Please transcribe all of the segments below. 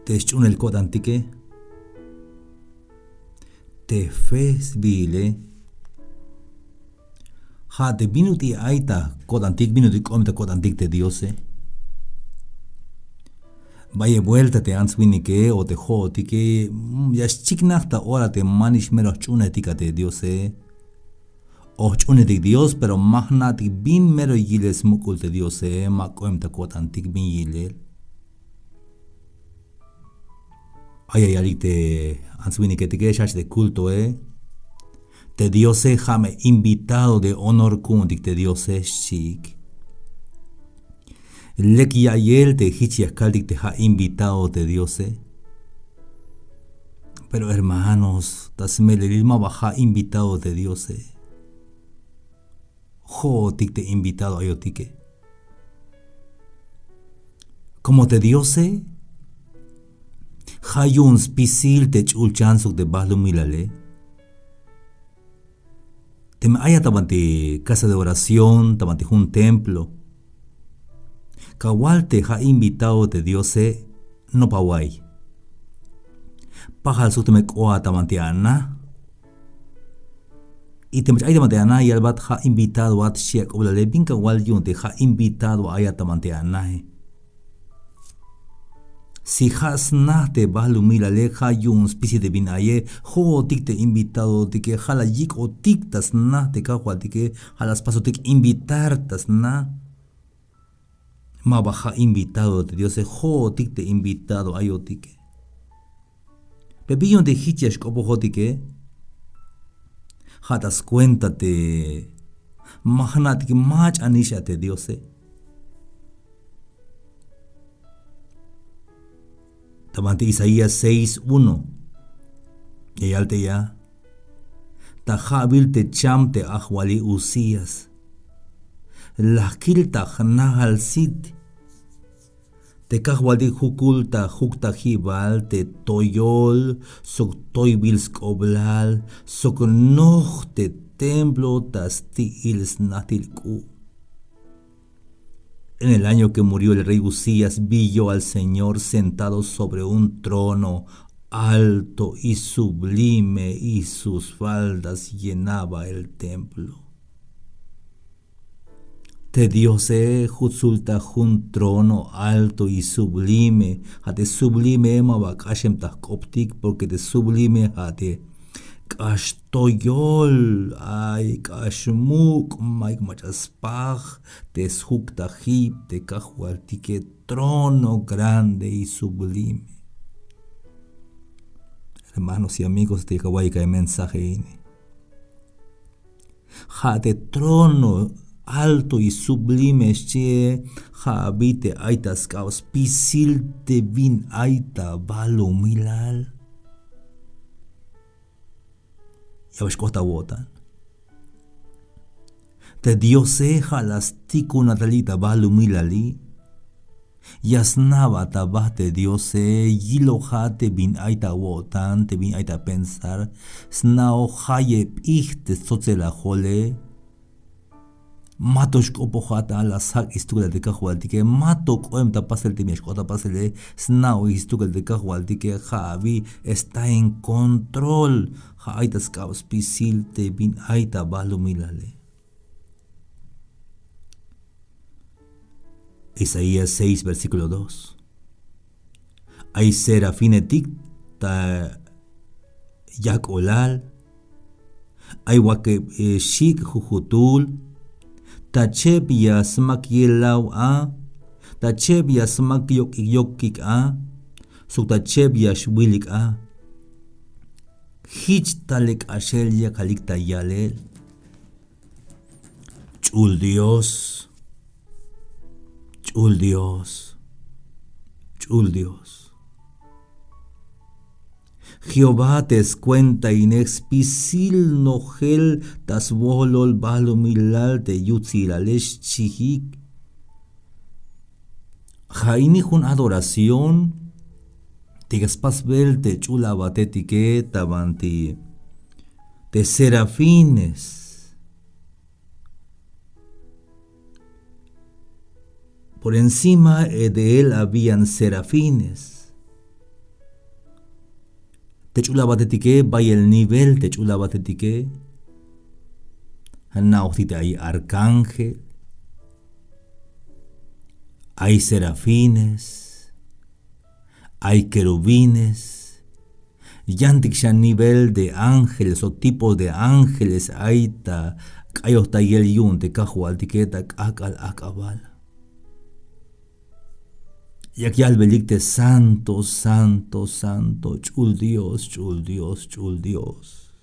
te chun el cod antique, te fes bile, ha te binuti aita cod antique, binuti comta cod antique de Diose. Vaya vuelta te answini que o te joti que ya chiknachta ora te manish menos chunetica de Diose. O chunetic Dios, pero magnatic bin mero yiles mukul de Diose, ma comta cod antique bin yilel. Ay alite answini que te quedas de culto, te Diose jame invitado de honor kundik de Diose chic. Leki ayel te hichiascaldic te ha invitado de Diose. Pero hermanos, tasmelilma baja invitado de Diose. Jotic te invitado a yotique. Como te Diose, hayun spisil te chulchansuk de bahlu milale. Te me haya tabante casa de oración, tabante un templo. Kawal te ha invitado de Diose no pawai. Pajal su te me koa tabante ana. Y te me hay tabante ana y albat ha invitado a shiak oblale bin kawal yun te ha invitado a aya tabante ana. Si has na te balu milale ha yun specie de bin aye ho tik te invitado de que hala yik o tik tas na te kawal de que halas paso tik invitar tas na. Ma baja invitado de Dios, jotik te invitado a yotike. Pepillon de hichias como jotike. Hatas cuenta te magnatic mach anisha te Dios. Tamante Isaías 6:1. Y alte ya. Tajabil te cham te ahwali Usías. La kilta nahal sit. Te kahwadi hukulta hukta hibal te toyol sok toybils koblal sok noh te templo tasti ils natilku. En el año que murió el rey Usías vi yo al Señor sentado sobre un trono alto y sublime y sus faldas llenaba el templo. Te Diose jutsulta un trono alto y sublime, hate sublime ema bakashem koptik porque te sublime hate kastoyol ay kashmuk maik machaspaj te shukta hip te kahualtique trono grande y sublime. Hermanos y amigos de Kawaika, el mensaje hate trono alto y sublime che habite aitas caos pisil te vin aita balo milal. Ya ves costa votan. Te Diose las tiku natalita balo milali. Yasnaba tabate Diose yilojate bin aita votan te bin aita pensar snao haye ichte sotzela jole. Mato shkopojata la sak istugal de kahualtique, mato coemta pasel timish kota pasele, snao istugal de kahualtique, Javi está en control, Jaitas caos pisil te bin aita balu milale. Isaías 6, versículo 2. Hay serafinetik ta yak olal, hay wake shik jujutul, Tacheb ya smak yelau a, tacheb ya smak yokik a, so tacheb ya shwilik a. Hich talek ashel ya kalikta yalel. Chul Dios, chul Dios, chul Dios. Jehová te cuenta inexpisil nogel tas volol balo milal te yutzilalesh chihik. Jaini jun adoración te gaspas bel te chula batetike tabanti te serafines. Por encima de él habían serafines. te chulabatetike, vaya el nivel te chulabatetike. Nautite hay arcángel, hay serafines, hay querubines, yantik ya nivel de ángeles o tipos de ángeles aita, kayota y el yun te kajual tiketa akal akabal. Y aquí al belicte santo, santo, santo, chul Dios, chul Dios, chul Dios.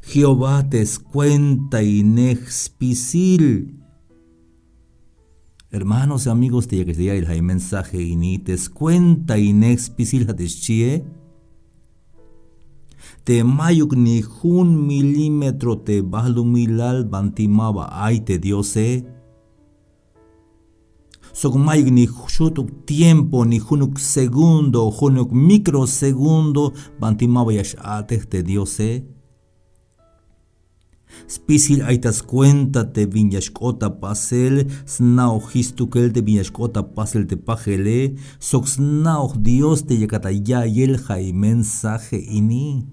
Jehová te cuenta inexpisil. Hermanos y amigos, te ya el mensaje y te cuenta inexpisil hateschie. Te mayuk ni 1 milímetro te balumilal bantimaba ay te diose. Sok mayuk ni shutuk tiempo ni hunuk segundo, hunuk microsegundo bantimaba yash te diose. Spisil aitas cuenta te viñashkota pasel, snao histukel te viñashkota pasel te pajele, sok snao Dios te yakata ya yel hay mensaje ini.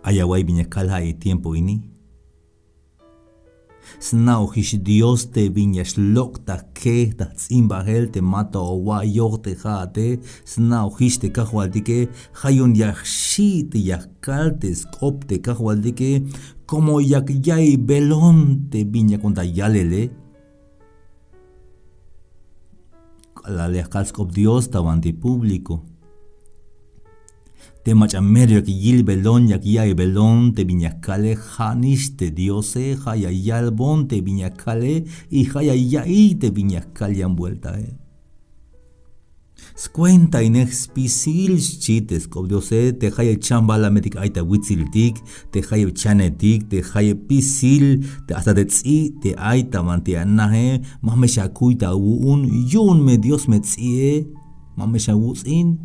Ayaway viñakal hay tiempo ini. Snao hish Dios te viñash lokta ke ta tsimbahel te mata o wa te jate, snao hish te kajualdike, hayon yakshi te yakal te skop te kajualdike, como yakyay belón te viña conta yalele. La leakal skop Dios tawanti público. Te machamerio que yil belón yakyay belón te viñacale janish te diose, hayayal bon te viñacale y hayayay te viñacale envuelta. Scuenta inexpisil chites como diose te haye chambala metic aita witziltik, te haye chanetik, te haye pisil, te hasta de tzi te aita mantianahe, mamesha kuita un yun me Dios me tzie, mamesha wutzin.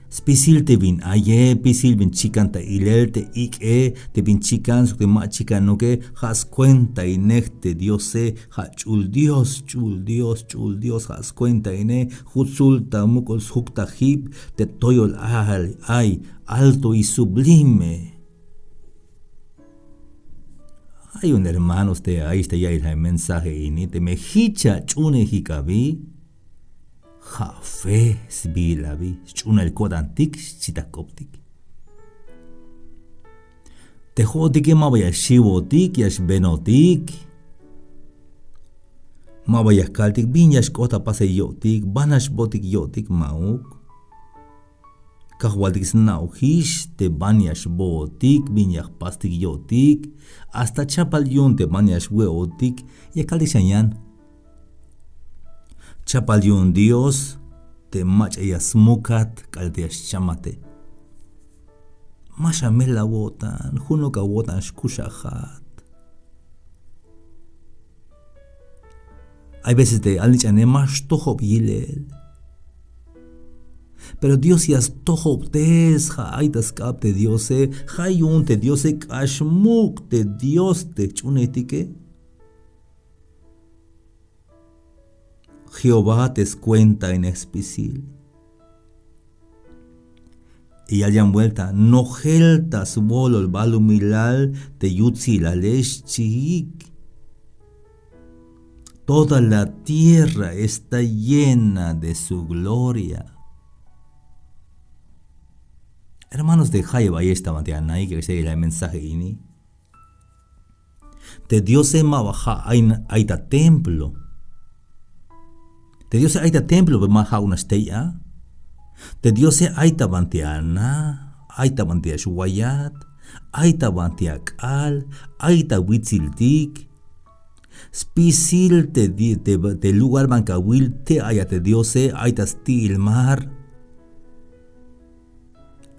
Spisil te vin aye, pisil vin chican ta ilel te ike, te vin chican so te ma chican no que has cuenta inecte diose, ha chul Dios, chul Dios, chul Dios, has cuenta ine, jutsulta mukol hukta hip, te toyol ay, alto y sublime. Hay un hermano ahí está ya el mensaje ini, te me hicha chune hikabi. Ha fe sbilabi chuna el kodantik chitakoptik. Te jodik ma vaya shivotik yash benotik. Ma vaya kaltik binyash kota pase yotik banash botik yotik mauk. Kahwaltik snau hish te banyash botik binyash pastik yotik hasta chapal yun te banyash weotik y kaltik shanyan. Chapal Dios te machayas mukat kalteas chamate. Mashamela wotan, hunuka wotan shkushahat. Hay veces te alichane más tohop yilel. Pero Dios yas tohop tes haitas kap te diose, hayun te diose kashmuk te Dios te chunetike. Jehová te cuenta inexpisil. Y hayan vuelta, no geltas volol balumilal te yutzi la lesh chihik. Toda la tierra está llena de su gloria. Hermanos de Jaiba y esta mañana que se el mensaje ini. Te Dios se baja aita templo. Te Dios se aita templo be maha una steya. Te Dios se aita bantiana, aita bantia shuwayat, aita bantia kal, aita witziltik. Spisil te lugar bancawil te ayate Dios se aita stil mar.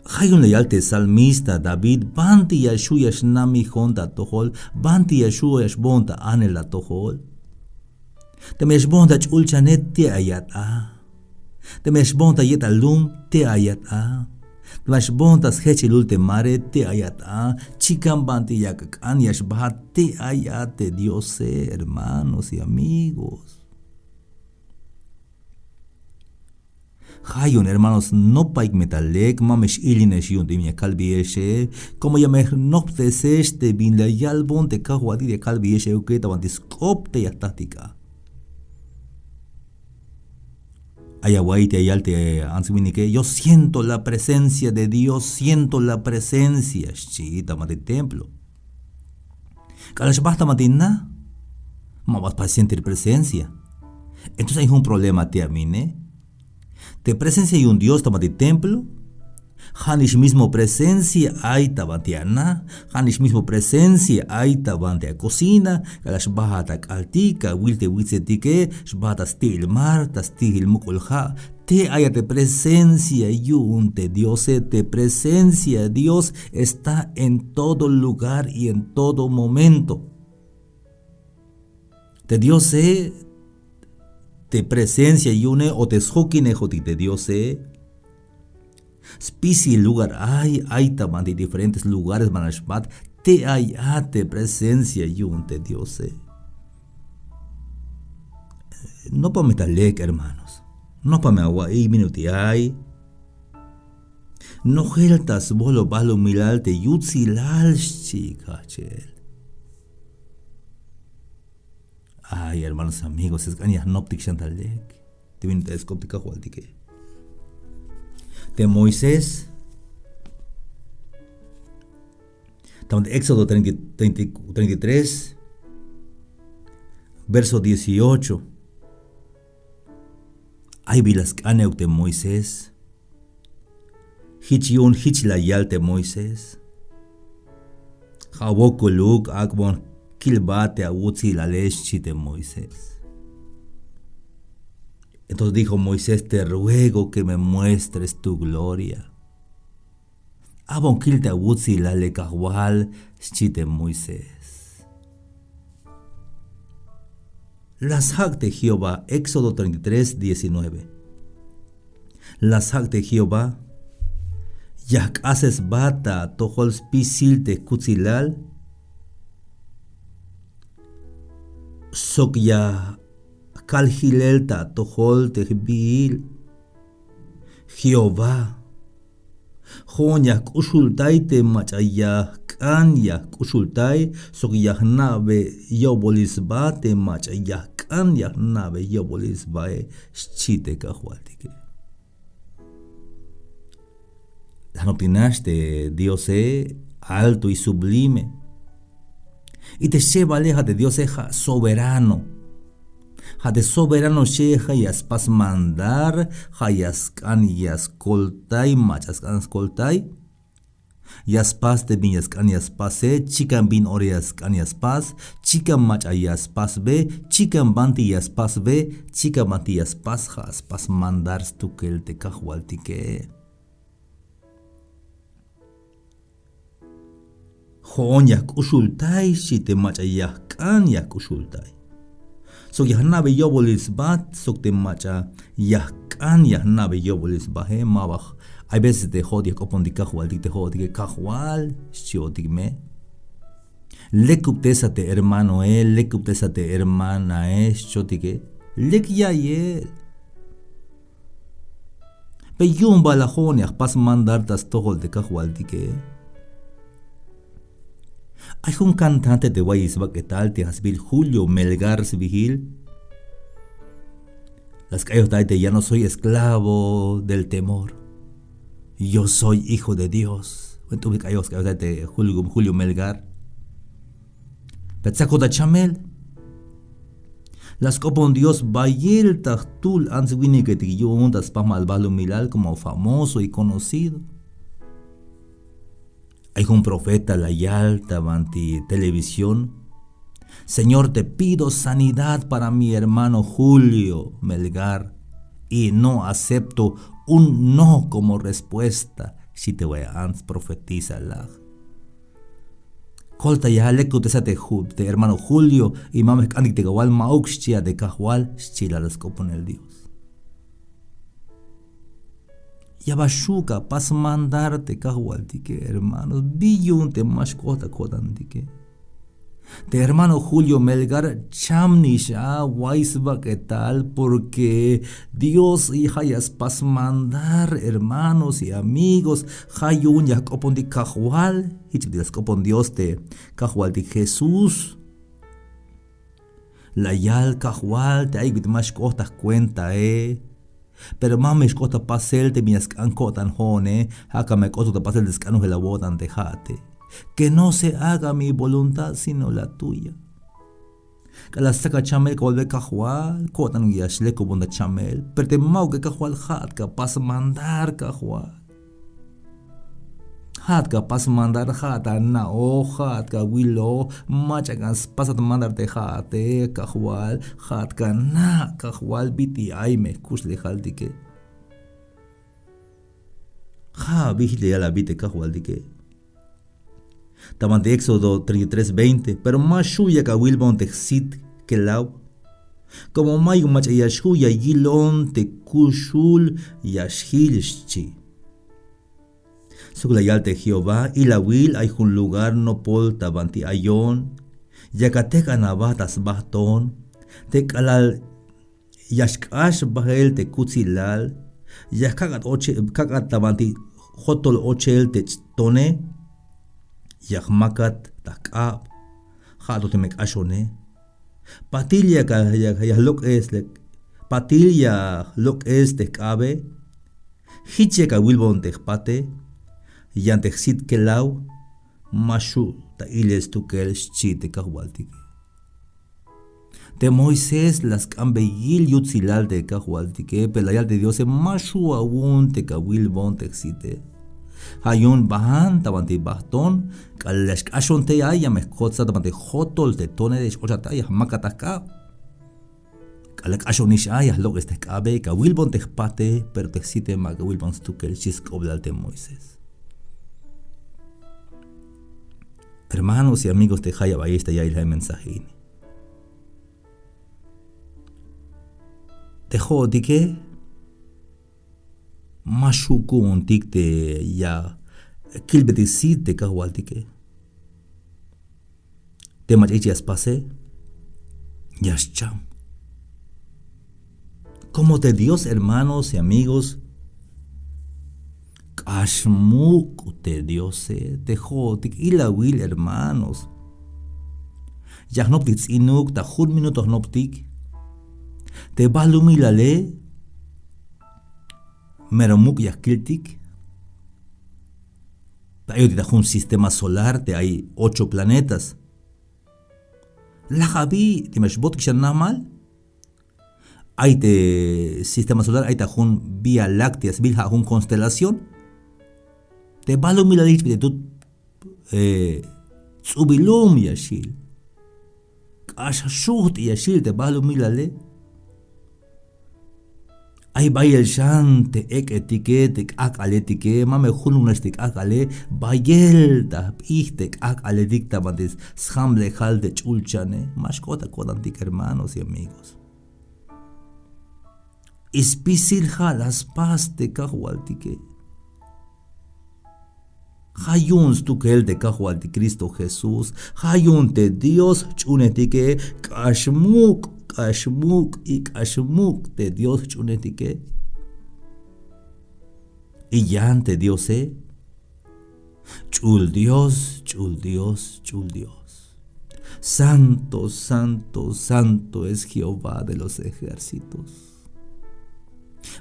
Hay un lealte salmista David, banti yashu yashnami honta tohol, banti yashu yashbonta anela tohol. Te meshbonta chulchanet te ayat a. Te meshbonta yet alum te ayat a. Te meshbonta schechilul te mare te ayat a. Chican banti yakakan yashbat te ayate Dios, hermanos y amigos. Hayon, hermanos, no paik metalek, mamesh ilinesh yun de mi kalbieshe, como ya me noptesesh de bin la yalbon de kahuadi de kalbieshe uketa vantiskop de yatática. Ayahuaite ayalte answinike, yo siento la presencia de Dios, siento la presencia, chita mate templo. Kalash basta matina, ma vas para sentir presencia. Entonces hay un problema te amine. Te presencia y un Dios tamati templo. Hanish mismo presencia hay tabantiana. Hanish mismo presencia hay tabantia cocina. Kalash bahata kaltika, wilte witzetike, shbata stil marta, stil mukulha. Te haya de presencia yun te Dios, te presencia. Dios está en todo lugar y en todo momento. Te Dios te presencia yune o te schokine joti te Dios Spisi lugar hay también de diferentes lugares manashmat te te presencia yun te Dios No pa metalek hermanos, no pa me agua minuti hay. No geltas bolo balo milalte yutzilal chikachel. Ay, hermanos amigos, es que no te chantalek. Te viene a escoptica jualtique. De Moisés. Estamos en Éxodo 33, verso 18. Ay, vilas caneuk de Moisés. Hichion hichla yal de Moisés. Jabokuluk akbon. Kilbate a Utsi la leche de Moisés. Entonces dijo Moisés, te ruego que me muestres tu gloria. Abon kilte a Utsi la lecahual de Moisés. Las hak de Jehová, Éxodo 33, 19. Las hak de Jehová, yak haces bata tojol spisil de kutzilal. Sokya kalhilelta tohol tehbil Jehová Jonya kushultai te machaya kanya kushultai sokya nabe yobolisba te machaya kanya nabe yobolisba chite kahualtike. Las opiniones de Dios es alto y sublime. Y te lleva aleja de Dios eja soberano. Ja de soberano sheja y aspas mandar, ja y ascan y ascoltai, machas can ascoltai. Y aspas de bin ascan y aspase, chican bin oreas can y aspas, chican macha y aspas be, chican banti y aspas be, chican banti y aspas, ja aspas mandar stukel te cajualtique. Joon yak ushultai si te macha yahkan yak ushultai. So yahnabe yobolis bat sok te macha yahkan yahnabe yobolis bahe mabach. Hay veces te jodi kopon di kahual di te jodi que kahual shiotik me. Lekuptesa te hermano lekuptesa te hermana shotike. Lek ya ye. Pe yumba la joniak pas mandar tas tohol de kahual di que. Hay un cantante de Guayisba que tal te hasbil Julio Melgar Vigil. Las calles de ya no soy esclavo del temor. Yo soy hijo de Dios. Entonces calles de Julio Melgar. Petsaco da chamel. Las copon Dios bayel tachtul answini que te yo ondas pa malvalo milal como famoso y conocido. Hay un profeta la yalta anti televisión. Señor, te pido sanidad para mi hermano Julio Melgar y no acepto un no como respuesta si te voy a profetiza la. Colta ya le cutesate de hermano Julio y mames andik te gawal mauxchia de cajual chila las copon el Dios. Yabashuka pas mandarte cajualtique hermanos billunte mascota codandike. De hermano Julio Melgar, chamnisha, waisba, ¿qué tal? Porque Dios y hayas pas mandar, hermanos y amigos, hayun ya copon di cajual, y chidas copon Dios de cajual de Jesús. La yal cajual, te hay que más cosas cuenta, Pero mames cosas pasel te mias cancotan jone, acá me cosas pasel descano de la botan dejate. Que no se haga mi voluntad sino la tuya. Que la saca chamel que vuelve cajual, cotan yashle como de chamel, pero te mau que cajual hat capaz mandar cajual. Hat capaz mandar hat na hoja, hat ka wilo, machagas pasat mandar te hat cajual, hat ka na cajual biti ay me kusle haldike. Ha vigile ya la vite cajual dike. Tamante Éxodo 33:20, pero más shuya ka wilbon te sit que lau. Como mayu mach yashuya yilon te kushul yashilchi. Suglayal te Jehová y la wil hay un lugar no pol tabanti ayon. Yakateka nabatas bahton. Te kalal yashkash bahel te kutsilal. Yakagat oche kagat tabanti hotol ochel te tone. Yahmakat takab, jado te ashone. Patilya ya lok es patilya lok es te cabe. Hitche ka wilbon te pate. Yan te sit kelau. Mashu ta iles tu kel chite kahualtike. De Moisés las cambeyil yutzilal de kahualtike. Pelayal de Dios mashu aún te ka wilbon te xite. Hayun bahan tabanti baston kalash ashon te ya meskotsa tabanti hotol te tone de ochata ya makataka kalak ashon ish ya lo este cabe ka wilbon te pate pero te cite mag wilbon stukel chis oblal de Moisés. Hermanos y amigos de Jaya Ballesta ya el mensaje. Dejó de que Mashukun tikte ya kilbetisit te kahualtike. Te machichias pase, yashcham. Como de Dios, hermanos y amigos, kashmuk te Dios te jotik y la will, hermanos. Yahnoptic inuk ta 1 minuto noptic. Te balumilale. Meromuk yakiltik. Hay un sistema solar, te hay 8 planetas. La javi, te meshbot kishan namal. Hay te sistema solar, hay tajun vía lácteas, vía un constelación. Te balo milalich de tu tsubilum yashil. Kashashut yashil te balo milale. Ay bayel shante ek etiquete ak aletike mame hulunastik ak ale bayel da ihtek ak aledikta bandes schamble halde chulchane mascota kodantik hermanos y amigos. Ispisil halas paste kahualtike. Hayun stukel de kahualti Cristo Jesús. Hayun te Dios chunetike kashmuk. Kashmuk y kashmuk de Dios chunetike. Y ya ante Dios chul Dios, chul Dios, chul Dios. Santo, santo, santo es Jehová de los ejércitos.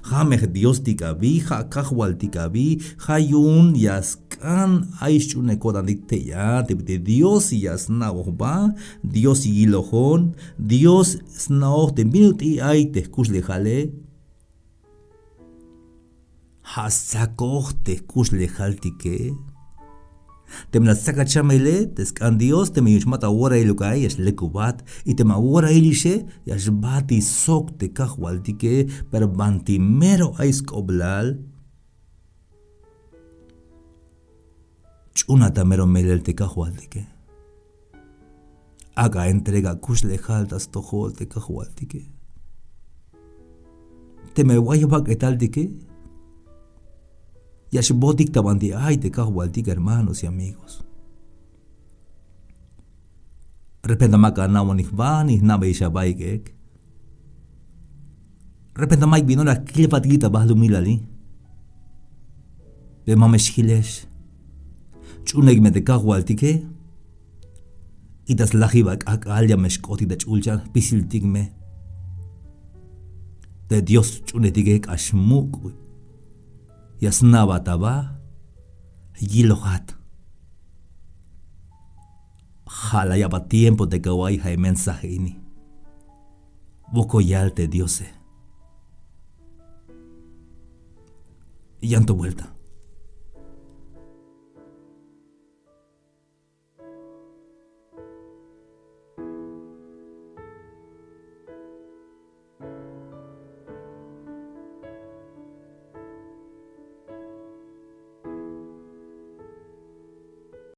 Jamej Dios tikabi, hakahwal tikabi, hayun yaskan aishune kodandikte ya, de Dios yasnaohba, Dios yilojon, Dios snaoh de minut y ay te kuslejale. Hasakoh te kuslejaltike. Te me la saca chamele, te scan Dios, te me yushmata ora ilukai, yash lekubat, y te ma ora ilishe, yash bati sok te kahwaltike, per bantimero aisk oblal. Chuna tamero melel te kahwaltike. Aga entrega kuslejaltas tohol te kahwaltike. Te me guayabak etaltike. Yashbotik tabandi ay te kahwaltik hermanos y amigos. Repenta maka namonik ba ni nabe siya baikek. Repenta maik bino la kilpat kita bah lumilali. Be mameshkilesh. Chuneg me de kagwal tike. Itas lahibak ak alya meshkoti da chulchan pisil tigme. De Dios chunetike ashmuk. Yasnaba taba. Yilohat. Jala ya pa tiempo de kawai hay mensaje ini. Boko yalte Diose. Y llanto vuelta.